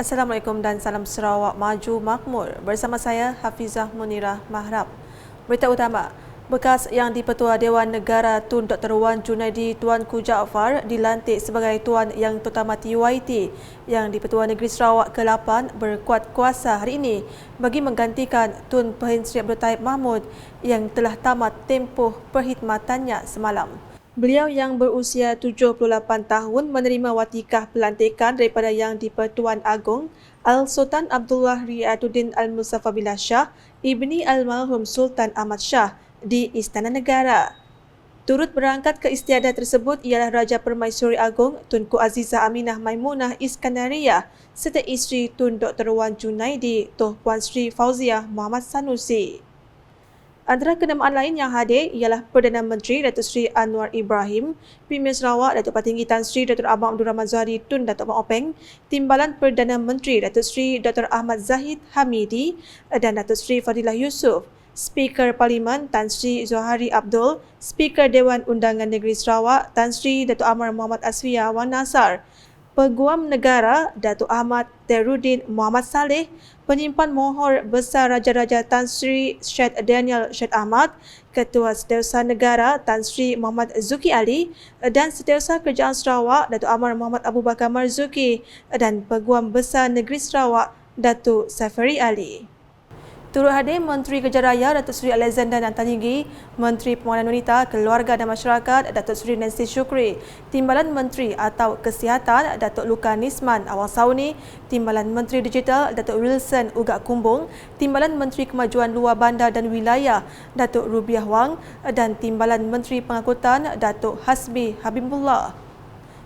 Assalamualaikum dan salam Sarawak Maju Makmur. Bersama saya Hafizah Munirah Mahrab. Berita utama, bekas Yang di-Pertua Dewan Negara Tun Dr. Wan Junaidi Tuanku Jaafar dilantik sebagai Tuan Yang Terutama TYT Yang di-Pertua Negeri Sarawak ke-8 berkuat kuasa hari ini bagi menggantikan Tun Pehin Sri Abdul Taib Mahmud yang telah tamat tempoh perkhidmatannya semalam. Beliau yang berusia 78 tahun menerima watikah pelantikan daripada Yang di-Pertuan Agong Al-Sultan Abdullah Riaduddin Al-Muzaffar Billah Shah, ibni Almarhum Sultan Ahmad Shah di Istana Negara. Turut berangkat ke istiadat tersebut ialah Raja Permaisuri Agong Tunku Azizah Aminah Maimunah Iskandariyah serta isteri Tun Dr. Wan Junaidi Tuh Puan Sri Fauziah Muhammad Sanusi. Antara kenamaan lain yang hadir ialah Perdana Menteri Datuk Seri Anwar Ibrahim, Premier Sarawak Datuk Patinggi Tan Sri Dr. Abang Abdul Rahman Zuhari Tun Datuk Mak Openg, Timbalan Perdana Menteri Datuk Seri Dr. Ahmad Zahid Hamidi dan Datuk Seri Fadilah Yusof, Speaker Parlimen Tan Sri Zohari Abdul, Speaker Dewan Undangan Negeri Sarawak Tan Sri Datuk Amar Muhammad Asfiya Wan Nasar, Peguam Negara Datuk Ahmad Teruddin Muhammad Saleh, Penyimpan Mohor Besar Raja-Raja Tan Sri Syed Daniel Syed Ahmad, Ketua Setiausaha Negara Tan Sri Muhammad Zuki Ali dan Setiausaha Kerajaan Sarawak Datuk Amar Muhammad Abu Bakar Marzuki dan Peguam Besar Negeri Sarawak Datuk Safari Ali. Turut hadir Menteri Kerja Raya Datuk Seri Alexander Nantanigi, Menteri Pembangunan Wanita, Keluarga dan Masyarakat Datuk Seri Nancy Shukri, Timbalan Menteri atau Kesihatan Datuk Luka Nisman Awang Sauni, Timbalan Menteri Digital Datuk Wilson Ugak Kumbung, Timbalan Menteri Kemajuan Luar Bandar dan Wilayah Datuk Rubiah Wang dan Timbalan Menteri Pengangkutan Datuk Hasbi Habibullah.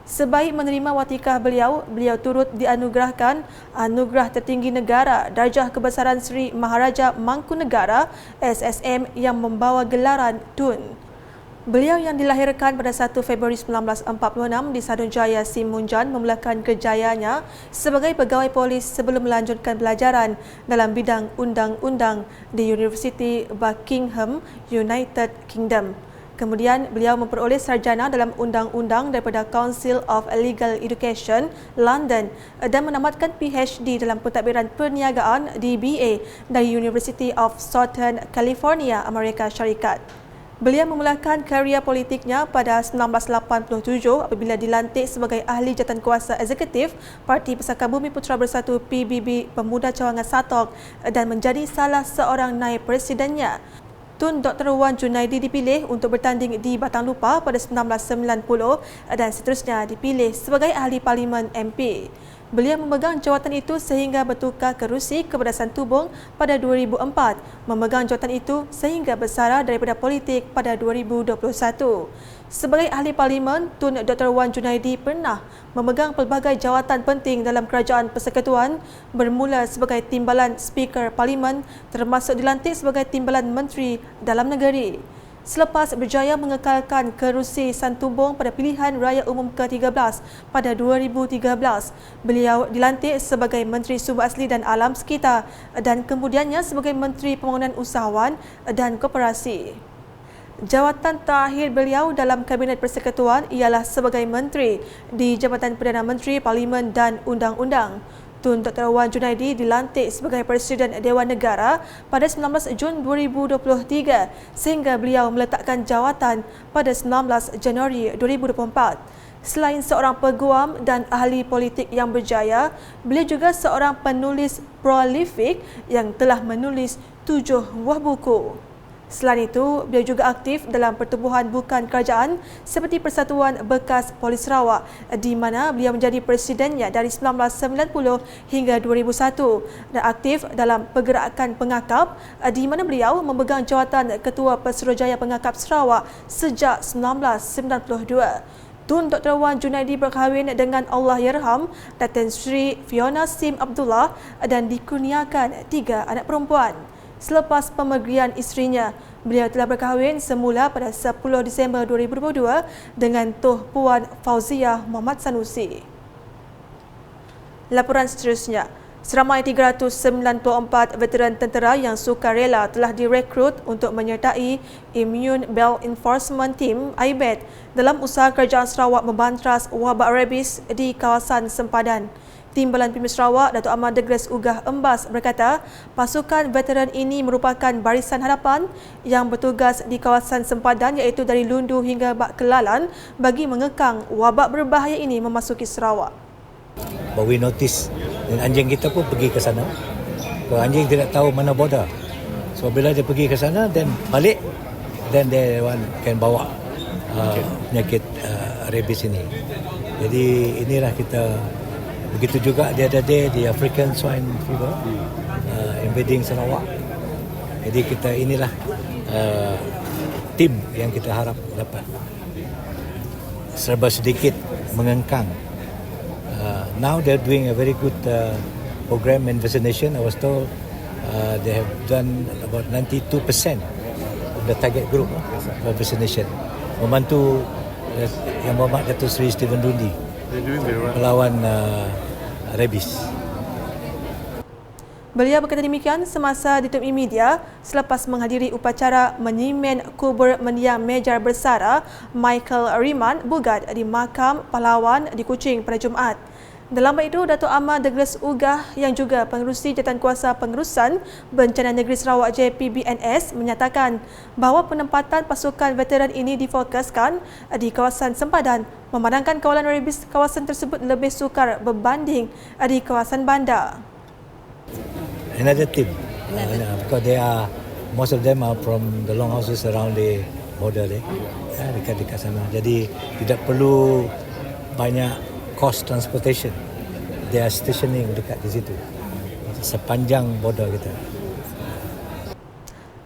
Sebaik menerima watikah beliau turut dianugerahkan Anugerah Tertinggi Negara Darjah Kebesaran Seri Maharaja Mangkunegara SSM yang membawa gelaran Tun. Beliau yang dilahirkan pada 1 Februari 1946 di Sadunjaya Simunjan memulakan kerjayanya sebagai pegawai polis sebelum melanjutkan pelajaran dalam bidang undang-undang di University Buckingham, United Kingdom. Kemudian beliau memperoleh sarjana dalam undang-undang daripada Council of Legal Education, London dan menamatkan PhD dalam pentadbiran perniagaan DBA dari University of Southern California, Amerika Syarikat. Beliau memulakan karier politiknya pada 1987 apabila dilantik sebagai Ahli Jawatankuasa Eksekutif Parti Persatuan Bumi Putera Bersatu PBB Pemuda Cawangan Satok dan menjadi salah seorang naib presidennya. Tun Dr. Wan Junaidi dipilih untuk bertanding di Batang Lupa pada 1990 dan seterusnya dipilih sebagai Ahli Parlimen MP. Beliau memegang jawatan itu sehingga bertukar kerusi Keberdasan Tubong pada 2004, memegang jawatan itu sehingga bersara daripada politik pada 2021. Sebagai Ahli Parlimen, Tun Dr. Wan Junaidi pernah memegang pelbagai jawatan penting dalam Kerajaan Persekutuan bermula sebagai Timbalan Speaker Parlimen termasuk dilantik sebagai Timbalan Menteri Dalam Negeri. Selepas berjaya mengekalkan kerusi Santubong pada pilihan raya umum ke-13 pada 2013, beliau dilantik sebagai Menteri Sumber Asli dan Alam Sekitar dan kemudiannya sebagai Menteri Pembangunan Usahawan dan Koperasi. Jawatan terakhir beliau dalam Kabinet Persekutuan ialah sebagai Menteri di Jabatan Perdana Menteri, Parlimen dan Undang-Undang. Tun Dr. Wan Junaidi dilantik sebagai Presiden Dewan Negara pada 19 Jun 2023 sehingga beliau meletakkan jawatan pada 19 Januari 2024. Selain seorang peguam dan ahli politik yang berjaya, beliau juga seorang penulis prolifik yang telah menulis 7 buah buku. Selain itu, beliau juga aktif dalam pertubuhan bukan kerajaan seperti Persatuan Bekas Polis Sarawak di mana beliau menjadi presidennya dari 1990 hingga 2001 dan aktif dalam pergerakan pengakap di mana beliau memegang jawatan Ketua Pesuruhjaya Pengakap Sarawak sejak 1992. Tun Dr. Wan Junaidi berkahwin dengan Allahyarham Datin Sri Fiona Sim Abdullah dan dikurniakan 3 anak perempuan. Selepas pemergian isterinya, beliau telah berkahwin semula pada 10 Disember 2022 dengan Tuh Puan Fauziah Muhammad Sanusi. Laporan seterusnya, seramai 394 veteran tentera yang sukarela telah direkrut untuk menyertai Immune Belt Enforcement Team (IBET) dalam usaha Kerajaan Sarawak membantras wabak rabies di kawasan sempadan. Timbalan Premier Sarawak Datuk Ahmad Douglas Ugah Embas berkata pasukan veteran ini merupakan barisan hadapan yang bertugas di kawasan sempadan iaitu dari Lundu hingga Bak Kelalan bagi mengekang wabak berbahaya ini memasuki Sarawak. But we notice dan anjing kita pun pergi ke sana. Kalau anjing tidak tahu mana border. So bila dia pergi ke sana dan balik, then they can bawa penyakit rabies ini. Jadi inilah kita. Begitu juga the other day di African Swine Fever invading Sarawak. Jadi kita inilah tim yang kita harap dapat serba sedikit mengengkang. Now they're doing a very good program in vaccination. I was told they have done about 92% of the target group for vaccination. Membantu Yang Berhormat Datuk Seri Stephen Dundi melawan rabies. Beliau berkata demikian semasa ditemui media selepas menghadiri upacara menyimen kubur mendiang Mejar Bersara Michael Riman Bugat di Makam Pahlawan di Kuching pada Jumaat. Dalam hal itu, Datuk Ahmad Douglas Ugah yang juga pengerusi Jawatankuasa Pengurusan Bencana Negeri Sarawak JPBNS menyatakan bahawa penempatan pasukan veteran ini difokuskan di kawasan sempadan memandangkan kawalan rabies kawasan tersebut lebih sukar berbanding di kawasan bandar. Another team, because most of them are from the longhouses around the border dekat-dekat sana. Jadi tidak perlu banyak cost transportation. They are stationing dekat di situ sepanjang border kita.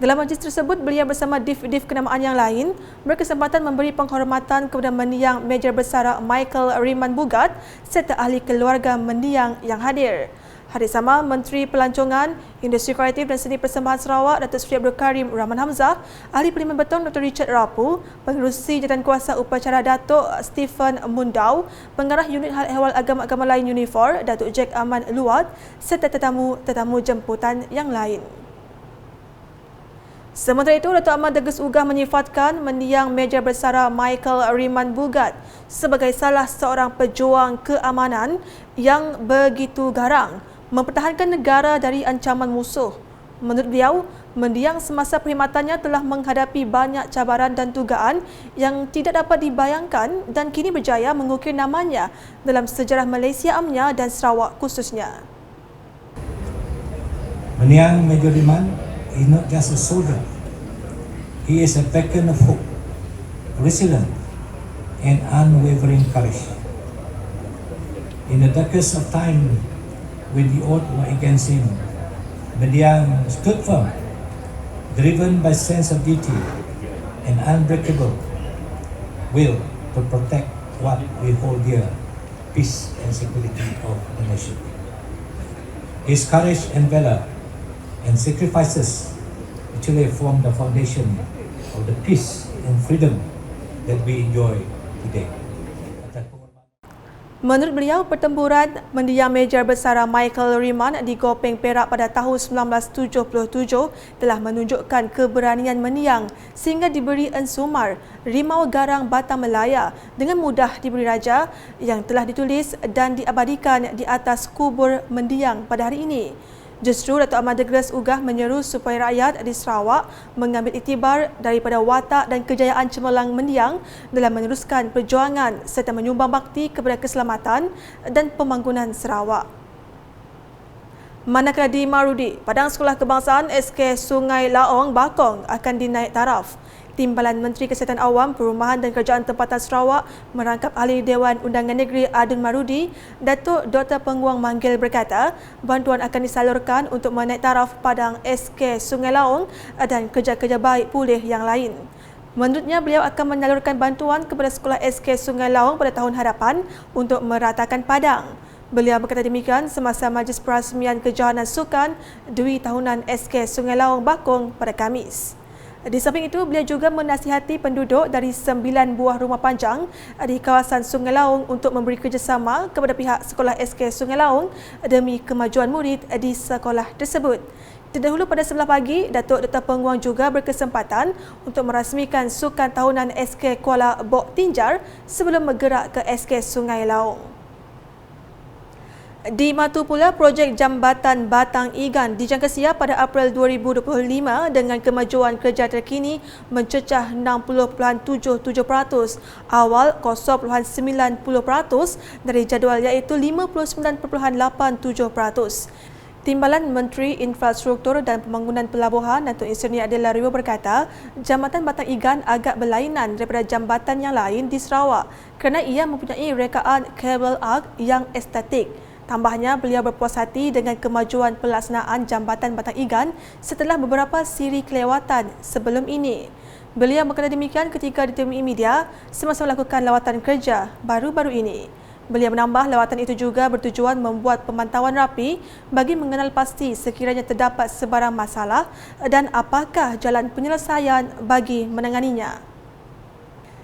Dalam majlis tersebut, beliau bersama div-div kenamaan yang lain berkesempatan memberi penghormatan kepada mendiang Mejar Bersara Michael Riman Bugat serta ahli keluarga mendiang yang hadir. Hadir sama Menteri Pelancongan, Industri Kreatif dan Seni Persembahan Sarawak Datuk Seri Abdul Karim Rahman Hamzah, Ahli Parlimen Betong Dr. Richard Rapu, Pengerusi Jawatankuasa Upacara Datuk Stephen Mundau, Pengarah Unit Hal Ehwal Agama-Agama lain Unifor Datuk Jack Aman Luat serta tetamu jemputan yang lain. Sementara itu, Datuk Ahmad Douglas Ugah menyifatkan mendiang Mejar Bersara Michael Riman Bugat sebagai salah seorang pejuang keamanan yang begitu garang mempertahankan negara dari ancaman musuh. Menurut beliau, mendiang semasa perkhidmatannya telah menghadapi banyak cabaran dan tugaan yang tidak dapat dibayangkan dan kini berjaya mengukir namanya dalam sejarah Malaysia amnya dan Sarawak khususnya. Mendiang Major Riman is not just a soldier. He is a beacon of hope, resilience and unwavering courage. In the darkest of time, when the odds were against him, Mendiang stood firm, driven by sense of duty and unbreakable will to protect what we hold dear, peace and security of the nation. His courage and valor and sacrifices actually form the foundation of the peace and freedom that we enjoy today. Menurut beliau, pertempuran mendiang Mejar Bersara Michael Riman di Gopeng Perak pada tahun 1977 telah menunjukkan keberanian mendiang sehingga diberi ensumar Rimau Garang Batam Melaya dengan mudah diberi raja yang telah ditulis dan diabadikan di atas kubur mendiang pada hari ini. Justru Datuk Ahmad Douglas Ugah menyeru supaya rakyat di Sarawak mengambil iktibar daripada watak dan kejayaan cemerlang mendiang dalam meneruskan perjuangan serta menyumbang bakti kepada keselamatan dan pembangunan Sarawak. Manakala di Marudi, Padang Sekolah Kebangsaan SK Sungai Laong Bakong akan dinaik taraf. Timbalan Menteri Kesihatan Awam, Perumahan dan Kerajaan Tempatan Sarawak merangkap Ahli Dewan Undangan Negeri Adun Marudi, Datuk Dr. Penguang Manggil berkata, bantuan akan disalurkan untuk menaik taraf Padang SK Sungai Laong dan kerja-kerja baik pulih yang lain. Menurutnya, beliau akan menyalurkan bantuan kepada Sekolah SK Sungai Laong pada tahun hadapan untuk meratakan Padang. Beliau berkata demikian semasa majlis perasmian kejohanan sukan Dwi Tahunan SK Sungai Laong Bakong pada Khamis. Di samping itu, beliau juga menasihati penduduk dari 9 buah rumah panjang di kawasan Sungai Laong untuk memberi kerjasama kepada pihak Sekolah SK Sungai Laong demi kemajuan murid di sekolah tersebut. Terdahulu pada sebelah pagi, Datuk Dr. Penguang juga berkesempatan untuk merasmikan sukan tahunan SK Kuala Bok Tinjar sebelum bergerak ke SK Sungai Laong. Di Matu pula, projek Jambatan Batang Igan dijangka siap pada April 2025 dengan kemajuan kerja terkini mencecah 60.77%, awal 0.90% dari jadual iaitu 59.87%. Timbalan Menteri Infrastruktur dan Pembangunan Pelabuhan Datuk Seri Adela Riwo berkata, Jambatan Batang Igan agak berlainan daripada jambatan yang lain di Sarawak kerana ia mempunyai rekaan kabel ark yang estetik. Tambahnya, beliau berpuas hati dengan kemajuan pelaksanaan Jambatan Batang Igan setelah beberapa siri kelewatan sebelum ini. Beliau berkata demikian ketika ditemui media semasa melakukan lawatan kerja baru-baru ini. Beliau menambah lawatan itu juga bertujuan membuat pemantauan rapi bagi mengenal pasti sekiranya terdapat sebarang masalah dan apakah jalan penyelesaian bagi menanganinya.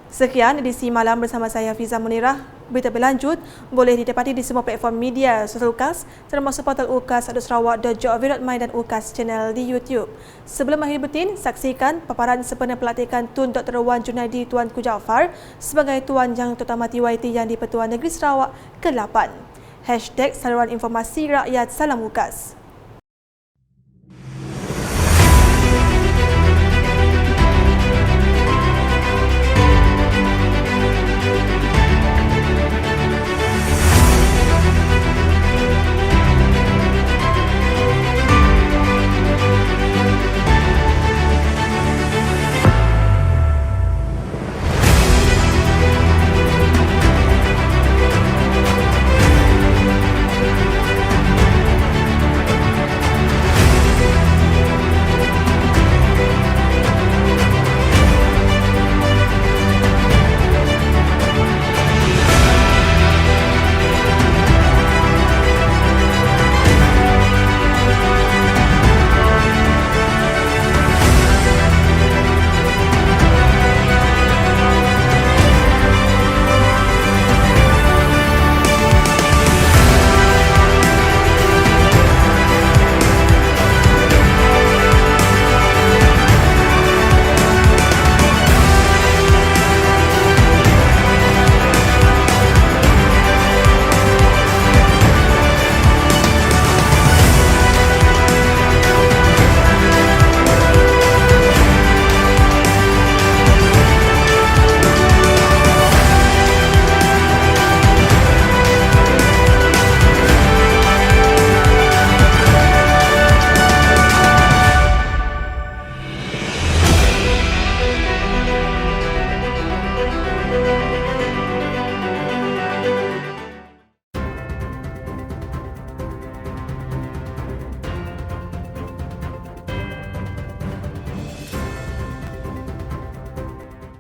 Sekian edisi malam bersama saya Hafizah Munirah. Berita berlanjut boleh didapati di semua platform media sosial UKAS termasuk portal ukas.sarawak.gov.my dan UKAS channel di YouTube. Sebelum akhir buletin, saksikan paparan sempena pelantikan Tun Dr. Wan Junaidi Tuanku Jaafar sebagai Tuan Yang Terutama TYT yang di-Pertuan Negeri Sarawak ke-8. #Saluran Informasi Rakyat Salam UKAS.